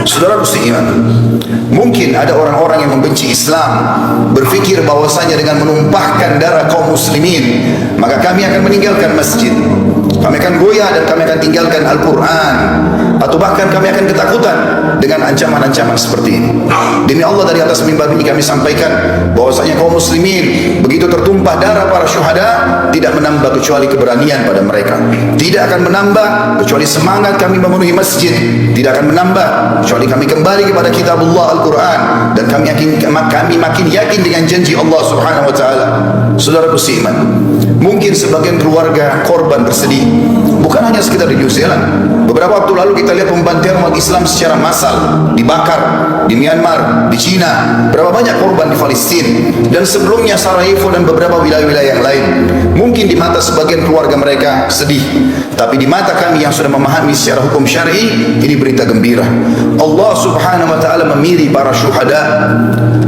Saudara seiman, mungkin ada orang-orang yang membenci Islam, berpikir bahwasanya dengan menumpahkan darah kaum muslimin maka kami akan meninggalkan masjid, kami akan goyah dan kami akan tinggalkan Al-Quran, atau bahkan kami akan ketakutan dengan ancaman-ancaman seperti ini. Demi Allah, dari atas mimbar ini kami sampaikan bahwasanya kaum muslimin begitu tertumpah darah para syuhada tidak menambah kecuali keberanian pada mereka, tidak akan menambah kecuali semangat kami memenuhi masjid, tidak akan menambah kecuali kami kembali kepada kitabullah Al-Quran, dan kami makin yakin dengan janji Allah Subhanahu wa taala. Saudaraku seiman, mungkin sebagian keluarga korban bersedih, bukan hanya sekitar di New Zealand. Beberapa waktu lalu kita lihat pembantaian umat Islam secara massal, dibakar di Myanmar, di China, berapa banyak korban di Palestina, dan sebelumnya Sarajevo dan beberapa wilayah-wilayah yang lain. Mungkin di mata sebagian keluarga mereka sedih, tapi di mata kami yang sudah memahami secara hukum syar'i, ini berita gembira. Allah Subhanahu wa taala memilih para syuhada.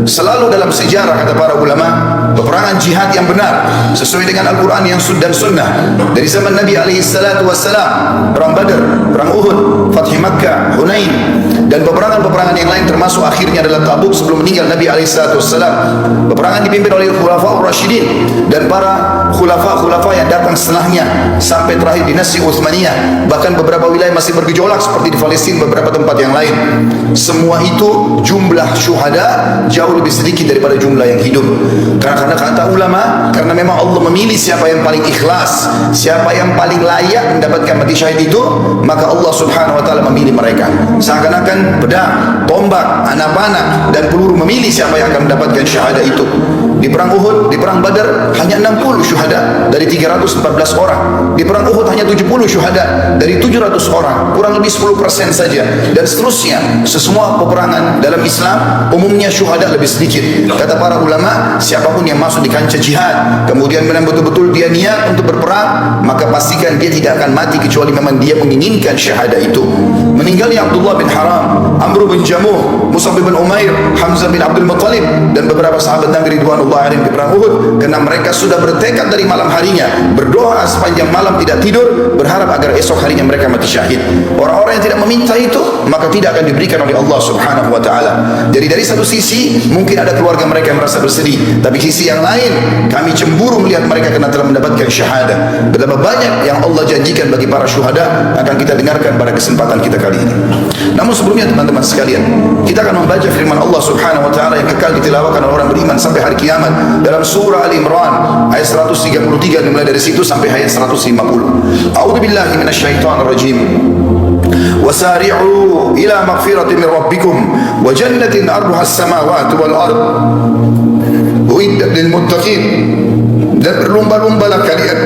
Selalu dalam sejarah, kata para ulama, peperangan jihad yang benar sesuai dengan Al-Quran yang dan Sunnah dari zaman Nabi alaihi salatu wassalam, perang Badar, perang Uhud, Fath Makkah, Hunain, dan peperangan-peperangan yang lain, termasuk akhirnya adalah Tabuk sebelum meninggal Nabi alaihi salatu wassalam. Peperangan dipimpin oleh Khulafaur Rasyidin dan para khulafa yang datang setelahnya sampai terakhir dinasti Utsmaniyah. Bahkan beberapa wilayah masih bergejolak seperti di Palestina, beberapa tempat yang lain. Semua itu jumlah syuhada jauh lebih sedikit daripada jumlah yang hidup. Karena kata ulama, karena memang Allah memilih siapa yang paling ikhlas, siapa yang paling layak mendapatkan mati syahid itu, maka Allah Subhanahu wa taala memilih mereka. Seakan-akan pedang, tombak, anak panah dan peluru memilih siapa yang akan mendapatkan syahadah itu. Di perang Uhud, di perang Badar hanya 60 syuhada dari 314 orang. Di perang Uhud hanya 70 syuhada dari 700 orang, kurang lebih 10% saja, dan seterusnya. Semua peperangan dalam Islam umumnya syuhada lebih sedikit. Kata para ulama, siapapun yang masuk di kancah jihad kemudian memang betul-betul dia niat untuk berperang, maka pastikan dia tidak akan mati kecuali memang dia menginginkan syahadah itu. Meninggalnya Abdullah bin Haram, Amr bin Jamuh, Mus'ab bin Umair, Hamzah bin Abdul Muttalib, dan beberapa sahabat Nabi ridwanullah alaihim di perang Uhud, karena mereka sudah bertekad dari malam harinya, berdoa sepanjang malam tidak tidur, berharap agar esok harinya mereka mati syahid. Orang-orang yang tidak meminta itu maka tidak akan diberikan oleh Allah Subhanahu wa taala. Jadi dari satu sisi mungkin ada keluarga mereka yang merasa bersedih, tapi sisi yang lain kami cemburu melihat mereka karena telah mendapatkan syahadah. Betapa banyak yang Allah janjikan bagi para syuhada akan kita dengarkan pada kesempatan kita kali ini. Namun sebelumnya teman-teman sekalian, kita akan membaca firman Allah Subhanahu wa taala yang kekal ditilawakan oleh orang beriman sampai hari kiamat dalam surah Al-Imran ayat 133, dimulai dari situ sampai ayat 150. A'udzubillahi minasyaitonir rajim. Wasari'u ila maghfiratin min rabbikum wa jannatin arduha as-samawati wal ard uiddat lil muttaqin. Dan berlomba-lombalah kalian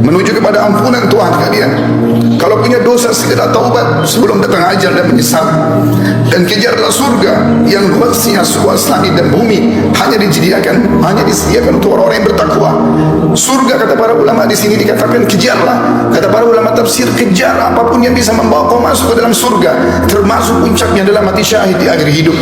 menuju kepada ampunan Tuhan kalian. Kalau punya dosa segera taubat sebelum datang ajal dan menyesal, dan kejarlah surga yang luasnya seluas langit dan bumi, hanya disediakan untuk orang-orang yang bertakwa. Surga, kata para ulama di sini dikatakan kejarlah. Kata para ulama tafsir, kejar apapun yang bisa membawa kau masuk ke dalam surga, termasuk puncaknya adalah mati syahid di akhir hidup.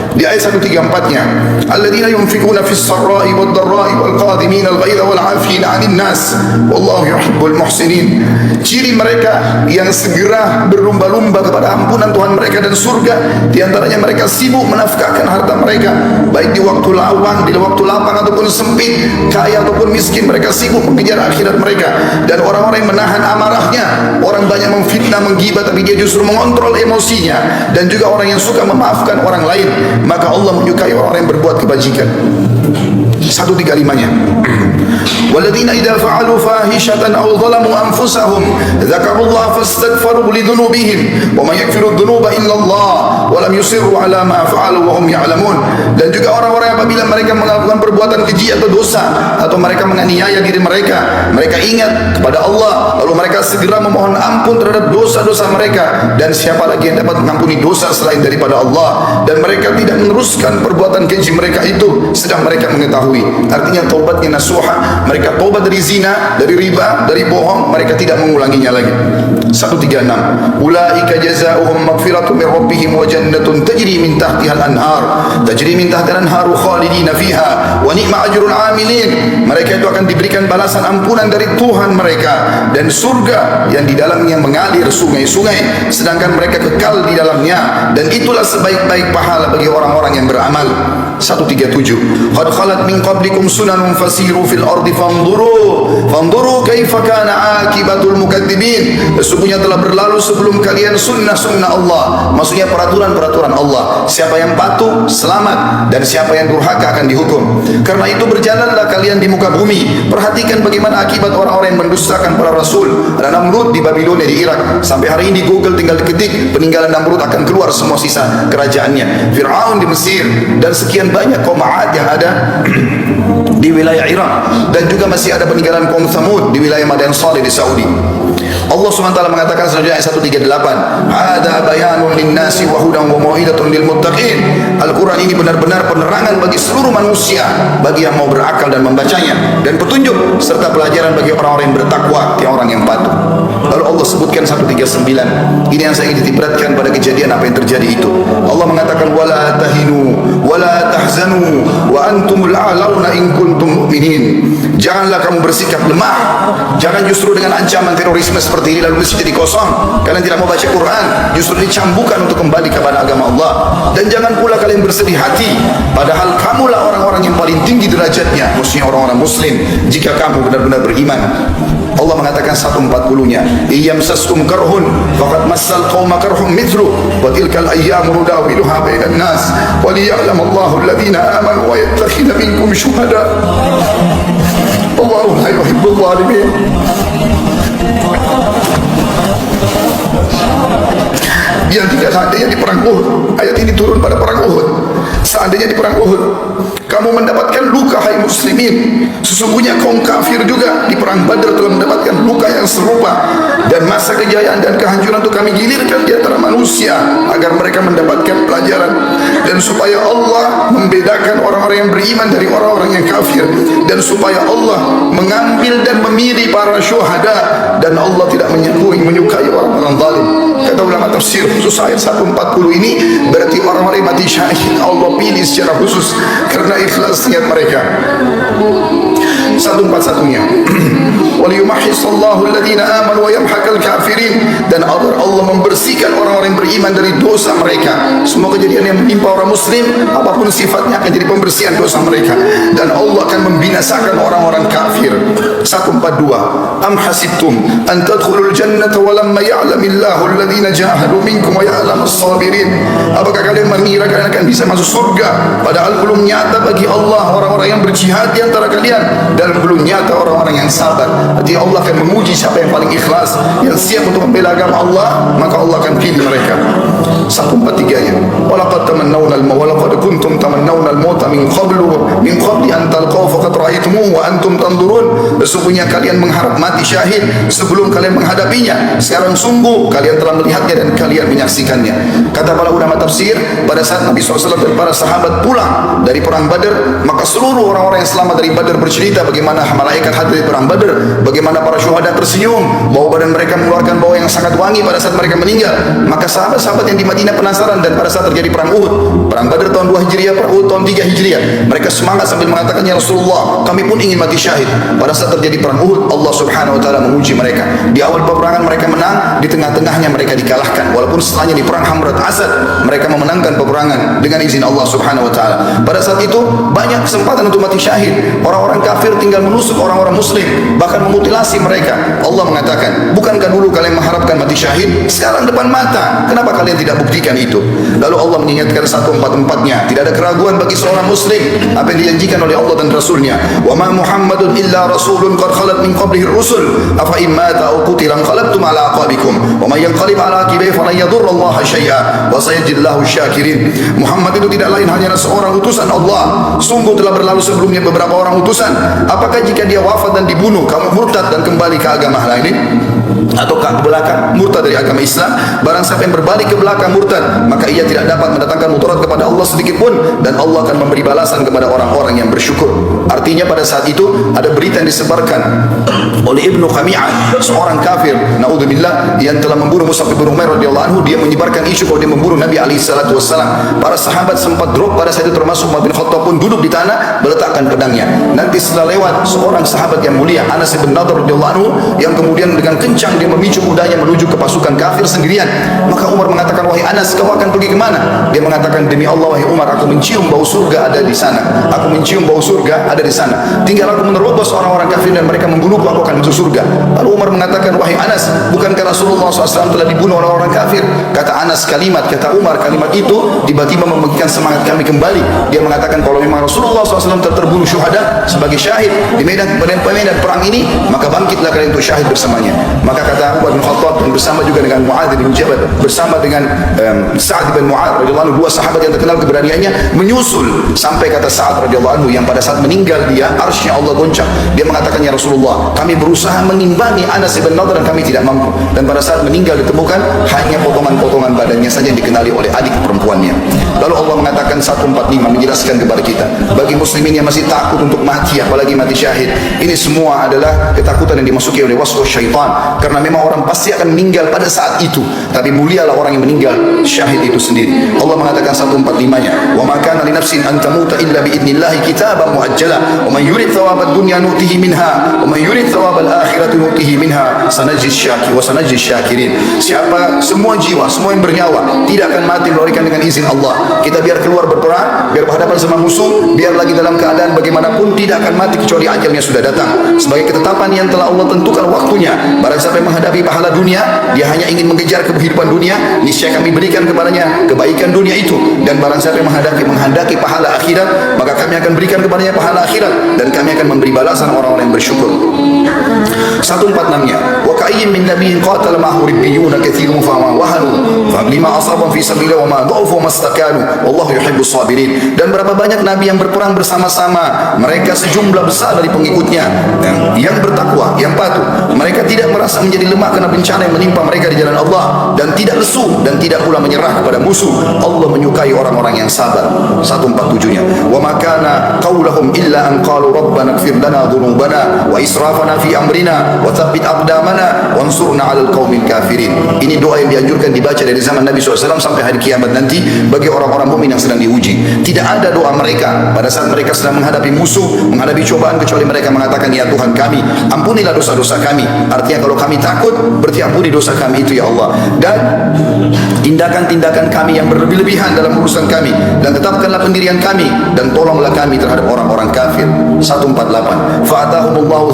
Di ayat 134-nya, alladzina yunfikuna fis sarra'i wad dharra'i wal qadhimina al ghaidha wal 'afina 'anil nas wallahu yuhibbul muhsinin. Ciri mereka yang segera berlomba-lomba kepada ampunan Tuhan mereka dan surga, di antaranya mereka sibuk menafkahkan harta mereka baik di waktu lawang, di waktu lapang ataupun sempit, kaya ataupun miskin, mereka sibuk mengejar akhirat mereka. Dan orang-orang yang menahan amarahnya, orang banyak memfitnah, menggibah tapi dia justru mengontrol emosinya, dan juga orang yang suka memaafkan orang lain, maka Allah menyukai orang yang berbuat kebajikan. 135-nya, walladzina idza fa'alu fahishatan aw zalamu anfusahum dzakarullaha fastaghfiru lidzunubihim wa may yaghfiru dzunuba illa Allah wa lam yusirru ala ma fa'alu wa hum ya'lamun. Dan juga orang-orang apabila mereka melakukan perbuatan keji atau dosa, atau mereka menganiaya diri mereka, mereka ingat kepada Allah lalu mereka segera memohon ampun terhadap dosa-dosa mereka, dan siapa lagi yang dapat mengampuni dosa selain daripada Allah, dan mereka tidak meneruskan perbuatan keji mereka itu sedang mereka mengetahui. awwabin. Artinya taubatnya nasuha, mereka taubat dari zina, dari riba, dari bohong, mereka tidak mengulanginya lagi. 136. Ulaika jazaohum maghfiratun min rabbihim wa jannatun tajri min tahtiha al-anhar. Tajri min tahtiha al-anharu khalidina fiha wa ni'ma ajrul 'amilin. Mereka itu akan diberikan balasan ampunan dari Tuhan mereka dan surga yang di dalamnya mengalir sungai-sungai, sedangkan mereka kekal di dalamnya, dan itulah sebaik-baik pahala bagi orang-orang yang beramal. 137. Qad khalat min qablikum sunanun fasiru fil ardi fanzuru kaifa kana akibatul mukadzibin. Sesungguhnya telah berlalu sebelum kalian sunnah-sunnah Allah, maksudnya peraturan-peraturan Allah. Siapa yang patuh selamat, dan siapa yang durhaka akan dihukum. Karena itu berjalanlah kalian di muka bumi, perhatikan bagaimana akibat orang-orang yang mendustakan para rasul. Ada Namrud di Babilonia di Irak, sampai hari ini di Google tinggal diketik peninggalan Namrud akan keluar semua sisa kerajaannya. Fir'aun di Mesir, dan sekian banyak kaum Ad yang ada di wilayah Irak, dan juga masih ada peninggalan kaum Thamud di wilayah Madian Saleh di Saudi. Allah SWT mengatakan selanjutnya ayat 138, ada bayanun linnasi wa hudan wa mau'idatun lil muttaqin. Al-Quran ini benar-benar penerangan bagi seluruh manusia, bagi yang mau berakal dan membacanya, dan petunjuk serta pelajaran bagi orang-orang yang bertakwa, orang yang patuh. Lalu Allah sebutkan 139. Ini yang saya ingin ditiberatkan pada kejadian apa yang terjadi itu. Allah mengatakan wala tahinu wala tahzanu wa antumul a'launa in kuntum mu'minin. Janganlah kamu bersikap lemah, jangan justru dengan ancaman terorisme seperti ini lalu masjid jadi kosong, kalian tidak mau baca Quran, justru dicambukan untuk kembali kepada agama Allah. Dan jangan pula kalian bersedih hati, padahal kamulah orang-orang yang paling tinggi derajatnya, maksudnya orang-orang muslim, jika kamu benar-benar beriman. Allah mengatakan 140-nya, iyamsaskum karhun faqad massal qauma karhum mithlu wa tilkal ayyamu nudawiluha bainan nas wa liya'lam Allahu alladhina amanu wa yattakhidha minkum syuhada wallahu la yuhibbul zalimin. Yang tidak seandainya di perang Uhud, ayat ini turun pada perang Uhud. Seandainya di perang Uhud kamu mendapatkan luka, hai muslimin, sesungguhnya kaum kafir juga di perang Badar telah mendapatkan luka yang serupa, dan masa kejayaan dan kehancuran itu kami gilirkan di antara manusia agar mereka mendapatkan pelajaran, dan supaya Allah membedakan orang-orang yang beriman dari orang-orang yang kafir, dan supaya Allah mengambil dan memilih para syuhada, dan Allah tidak menyukai orang-orang zalim. Kata ulama tafsir khusus ayat 140 ini berarti orang-orang yang mati syahid Allah pilih secara khusus karena ikhlas niat mereka. 141-nya waliyumahhisallahu alladhina amanu wa yamhaqal kafirin, dan agar Allah membersihkan orang-orang yang beriman dari dosa mereka. Semua kejadian yang menimpa orang muslim apapun sifatnya akan jadi pembersihan dosa mereka, dan Allah akan membinasakan orang-orang kafir. 142 am hasibtum an tadkhulul jannata wa lamma ya'lamillahu alladhina jahadu minkum wa ya'lamus sabirin. Apakah kalian mengira kalian akan bisa masuk surga padahal belum nyata bagi Allah orang-orang yang berjihad di antara kalian, dan belum nyata orang-orang yang sabar. Artinya Allah akan menguji siapa yang paling ikhlas, yang siap untuk membela agama Allah, maka Allah akan pilih mereka. 143-nya walaqad tamannawna walaqad kuntum tamannawna al-mauta min qabli an talqaw faqad ra'aytumuhu wa antum tanzurun. Sesungguhnya kalian mengharap mati syahid sebelum kalian menghadapinya, sekarang sungguh kalian telah melihatnya dan kalian menyaksikannya. Kata para ulama tafsir, pada saat Nabi SAW dan para sahabat pulang dari perang Badar, maka seluruh orang-orang yang selamat dari Badar bercerita bagaimana malaikat hadir di perang Badar, bagaimana para syuhada tersenyum, bau badan mereka mengeluarkan bau yang sangat wangi pada saat mereka meninggal. Maka sahabat-sahabat yang di Madinah penasaran, dan pada saat terjadi perang Uhud, perang Badar tahun 2 Hijriah, perang Uhud tahun 3 Hijriah, mereka semangat sambil mengatakan, ya Rasulullah, kami pun ingin mati syahid. Pada saat terjadi perang Uhud, Allah Subhanahu wa taala menguji mereka. Di awal peperangan mereka menang, di tengah-tengahnya mereka dikalahkan. Walaupun setelahnya di perang Hamrat Asad mereka memenangkan peperangan dengan izin Allah Subhanahu wa taala. Pada saat itu banyak kesempatan untuk mati syahid. Orang-orang kafir tinggal menusuk orang-orang muslim, bahkan memutilasi mereka. Allah mengatakan, bukankah dulu kalian mengharapkan mati syahid? Sekarang depan mata, kenapa kalian tidak buktikan itu? Lalu Allah mengingatkan 144-nya, tidak ada keraguan bagi seorang muslim apa yang dijanjikan oleh Allah dan Rasulnya. Wa ma Muhammadun illa rasulun qad khalat min qablihi rusul afa in mata aw qutila qalabtum ala aqabikum wa may yanqalib ala aqibihi falan yadurrallaha syai'a wa sayajzillahu syakirin. Muhammad itu tidak lain hanya seorang utusan Allah. Sungguh telah berlalu sebelumnya beberapa orang utusan. Apakah jika dia wafat dan dibunuh kamu murtad dan kembali ke agama lain? atau ke belakang, murtad dari agama Islam. Barang siapa yang berbalik ke belakang murtad, maka ia tidak dapat mendatangkan mudarat kepada Allah sedikit pun, dan Allah akan memberi balasan kepada orang-orang yang bersyukur. Artinya pada saat itu ada berita yang disebarkan oleh Ibnu Khami'ah, seorang kafir, naudzubillah, yang telah membunuh Mus'ab bin Umair radhiyallahu anhu. Dia menyebarkan isu kalau dia membunuh Nabi alaihi salatu wassalam. Para sahabat sempat drop pada saat itu, termasuk Umar bin Khattab pun duduk di tanah meletakkan pedangnya. Nanti setelah lewat seorang sahabat yang mulia, Anas bin Nadhr radhiyallahu anhu, yang kemudian dengan kencang dia memicu kudanya menuju ke pasukan kafir sendirian. Maka Umar mengatakan, wahai Anas, kau akan pergi kemana? Dia mengatakan, demi Allah wahai Umar, aku mencium bau surga ada di sana. Aku mencium bau surga ada di sana. Tinggal aku menerobos orang-orang kafir dan mereka membunuhku, aku akan masuk surga. Lalu Umar mengatakan, wahai Anas, bukankah Rasulullah SAW telah dibunuh oleh orang kafir? Kata Anas kata Umar, kalimat itu tiba-tiba membangkitkan semangat kami kembali. Dia mengatakan, kalau memang Rasulullah SAW terbunuh syuhada sebagai syahid di medan perang ini, maka bangkitlah kalian untuk syahid bersamanya. Maka kata Umar bin Khattab, bersama juga dengan Mu'adz bin Jabal, bersama dengan Sa'ad bin Mu'adz radhiyallahu anhu, dua sahabat yang terkenal keberaniannya, menyusul sampai kata Sa'ad radhiyallahu anhu, yang pada saat meninggal dia arsy Allah goncang. Dia mengatakan, ya Rasulullah, kami berusaha mengimbangi Anas bin Nadhr dan kami tidak mampu. Dan pada saat meninggal ditemukan hanya potongan-potongan badannya saja yang dikenali oleh adik perempuannya. Lalu Allah mengatakan 145 menjelaskan kepada kita, bagi muslimin yang masih takut untuk mati, apalagi mati syahid, ini semua adalah ketakutan yang dimasuki oleh waswas syaitan, karena memang orang pasti akan meninggal pada saat itu, tapi mulialah orang yang meninggal syahid itu sendiri. Allah mengatakan 145-nya, wa ma kana li nafsin an tamuta illa bi idnillahi kitaban muajjala wa man yurid thawabad dunya nutihi minha wa man yurid thawabal akhirati nutihi minha sanajzi syakirin. Siapa, semua jiwa, semua yang bernyawa tidak akan mati melainkan dengan izin Allah. Kita biar keluar berperang, biar berhadapan sama musuh, biar lagi dalam keadaan bagaimanapun tidak akan mati kecuali ajalnya sudah datang, sebagai ketetapan yang telah Allah tentukan waktunya. Barang siapa yang menghadapi pahala dunia, dia hanya ingin mengejar kehidupan dunia, niscaya kami berikan kepadanya kebaikan dunia itu. Dan barang siapa yang menghendaki pahala akhirat, maka kami akan berikan kepadanya pahala akhirat, dan kami akan memberi balasan orang-orang yang bersyukur. 146-nya, wa ka'ayyin min nabiyyin qatala ma'ahu ribbiyuna katsirun fa ma wahanu fa lima asabahum fi sabilillah wa ma dha'ufu mastakanu wallahu yuhibbus sabirin. Dan berapa banyak nabi yang berperang bersama-sama, mereka sejumlah besar dari pengikutnya yang bertakwa, yang patuh. Mereka tidak merasa menjadi lemah karena bencana yang menimpa mereka di jalan Allah, dan tidak lesu dan tidak pula menyerah kepada musuh. Allah menyukai orang-orang yang sabar. 147-nya, wa ma kana qaulahum illa an qalu rabbana ighfir lana dhunubana wa israfana fi amrina wa tsabbit aqdamana wansurna 'alal qaumil kafirin. Ini doa yang dianjurkan dibaca dari zaman Nabi SAW sampai hari kiamat nanti bagi orang-orang mukmin yang sedang diuji. Tidak ada doa mereka pada saat mereka sedang menghadapi musuh, menghadapi cobaan, kecuali mereka mengatakan, ya Tuhan kami, ampunilah dosa-dosa kami. Artinya kalau kami takut, berarti ampuni dosa kami itu ya Allah, dan tindakan-tindakan kami yang berlebih-lebihan dalam urusan kami, dan tetapkanlah pendirian kami, dan tolonglah kami terhadap orang-orang kafir. 148, fa'atahumullahu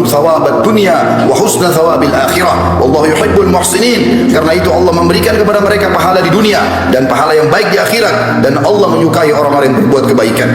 thawabad dunya wa husna thawabil akhirah wallahu yuhibbul muhsinin. Karena itu Allah memberikan kepada mereka pahala di dunia dan pahala yang baik di akhirat, dan Allah menyukai orang-orang yang berbuat kebaikan.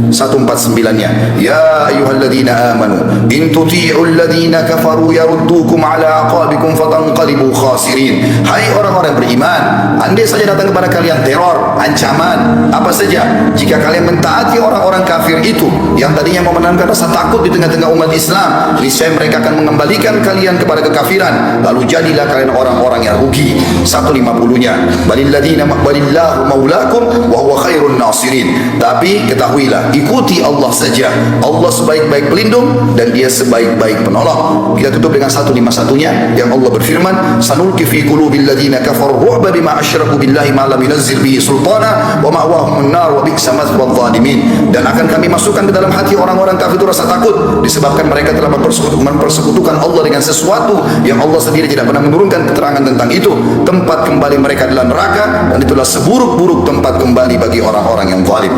149-nya, ya ayyuhalladzina amanu in tuti'ul ladzina kafaru yaruddukum ala aqabikum fatanqalibu khasirin. Hai orang-orang beriman, andai saja datang kepada kalian teror, ancaman, apa saja, jika kalian mentaati orang-orang kafir itu yang tadinya mau menanamkan rasa takut di tengah-tengah umat Islam, niscaya mereka akan mengembalikan kalian kepada kekafiran, lalu jadilah kalian orang-orang yang rugi. 150-nya, balillahu maulakum wa huwa khairun nasirin. Tapi ketahuilah, ikuti Allah saja. Allah sebaik-baik pelindung dan dia sebaik-baik penolong. Kita tutup dengan 151-nya yang Allah berfirman, sanulqi fi qulubil ladzina kafaru ru'ba bima asyraku billahi ma lam yunzil bihi sultana wa ma'wahumun nar wa bi'sa mathwal zalimin. Dan akan kami masukkan ke dalam hati orang-orang kafir itu rasa takut disebabkan mereka telah mempersekutukan Allah dengan sesuatu yang Allah sendiri tidak pernah menurunkan keterangan tentang itu. Tempat kembali mereka adalah neraka, dan itulah seburuk-buruk tempat kembali bagi orang-orang yang zalim.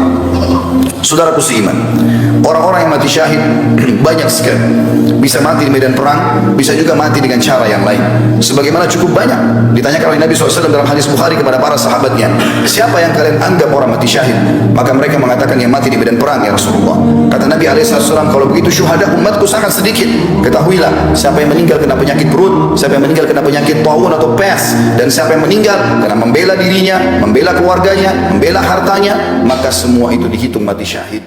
Saudaraku seiman, orang-orang yang mati syahid banyak sekali. Bisa mati di medan perang, bisa juga mati dengan cara yang lain. Sebagaimana cukup banyak ditanyakan oleh Nabi SAW dalam hadis Bukhari kepada para sahabatnya, siapa yang kalian anggap orang mati syahid? Maka mereka mengatakan, yang mati di medan perang ya Rasulullah. Kata Nabi SAW, kalau begitu syuhada umatku sangat sedikit. Ketahuilah, siapa yang meninggal kena penyakit perut, siapa yang meninggal kena penyakit taun atau pes, dan siapa yang meninggal karena membela dirinya, membela keluarganya, membela hartanya, maka semua itu dihitung mati syahid.